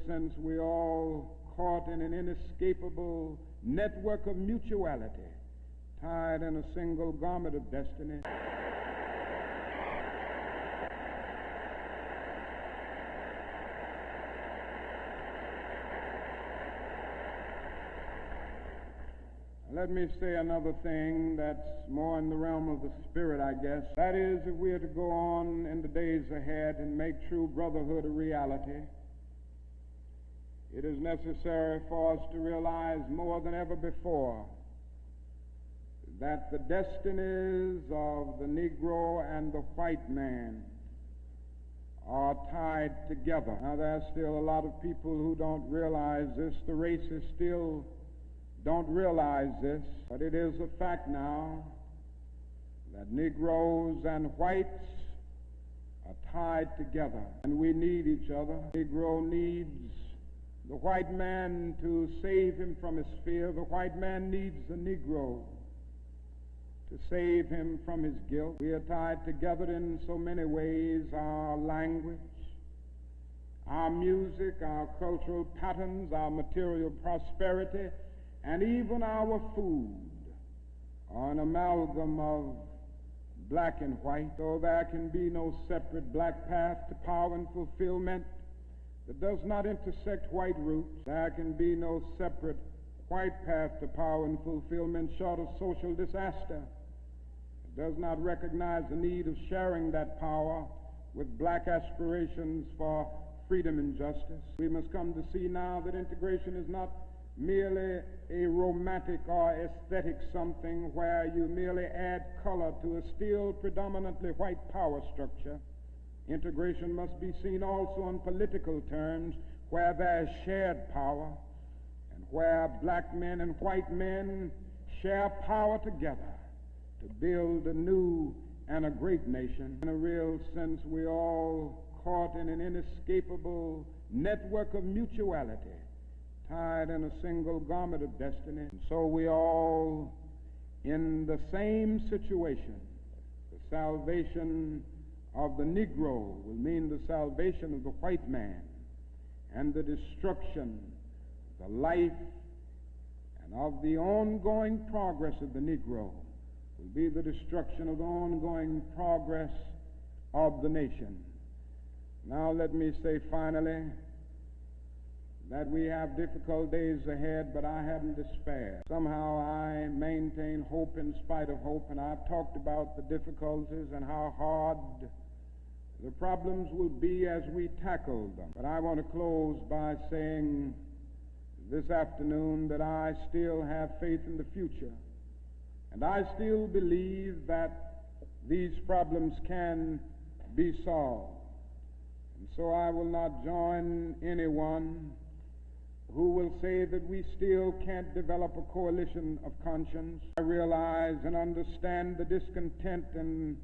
sense, we're all caught in an inescapable network of mutuality, tied in a single garment of destiny. Let me say another thing that's more in the realm of the spirit, I guess. That is, if we are to go on in the days ahead and make true brotherhood a reality, it is necessary for us to realize more than ever before that the destinies of the Negro and the white man are tied together. Now, there are still a lot of people who don't realize this. The racists still don't realize this, but it is a fact now that Negroes and whites are tied together, and we need each other. The Negro needs the white man to save him from his fear. The white man needs the Negro to save him from his guilt. We are tied together in so many ways: our language, our music, our cultural patterns, our material prosperity, and even our food are an amalgam of black and white. So there can be no separate black path to power and fulfillment that does not intersect white roots. There can be no separate white path to power and fulfillment short of social disaster. It does not recognize the need of sharing that power with black aspirations for freedom and justice. We must come to see now that integration is not merely a romantic or aesthetic something where you merely add color to a still predominantly white power structure. Integration must be seen also in political terms, where there is shared power and where black men and white men share power together to build a new and a great nation. In a real sense, we're all caught in an inescapable network of mutuality, tied in a single garment of destiny. And so we all in the same situation. The salvation of the Negro will mean the salvation of the white man, and the destruction, the life, and of the ongoing progress of the Negro will be the destruction of the ongoing progress of the nation. Now let me say finally that we have difficult days ahead, but I haven't despaired. Somehow I maintain hope in spite of hope, and I've talked about the difficulties and how hard the problems will be as we tackle them. But I want to close by saying this afternoon that I still have faith in the future, and I still believe that these problems can be solved. And so I will not join anyone who will say that we still can't develop a coalition of conscience. I realize and understand the discontent and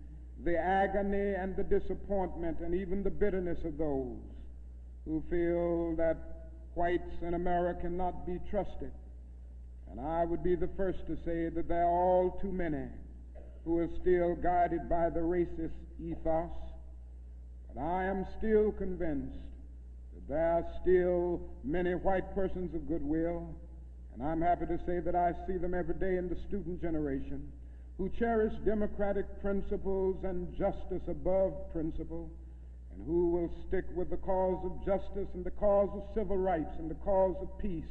the agony and the disappointment and even the bitterness of those who feel that whites in America cannot be trusted. And I would be the first to say that there are all too many who are still guided by the racist ethos. But I am still convinced there are still many white persons of goodwill, and I'm happy to say that I see them every day in the student generation, who cherish democratic principles and justice above principle, and who will stick with the cause of justice and the cause of civil rights and the cause of peace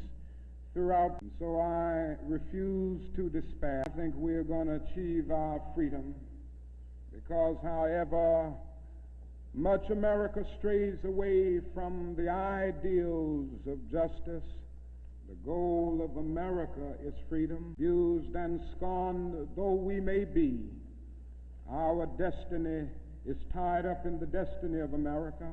throughout. And so I refuse to despair. I think we're going to achieve our freedom, because however much America strays away from the ideals of justice, the goal of America is freedom. Abused and scorned though we may be, our destiny is tied up in the destiny of America.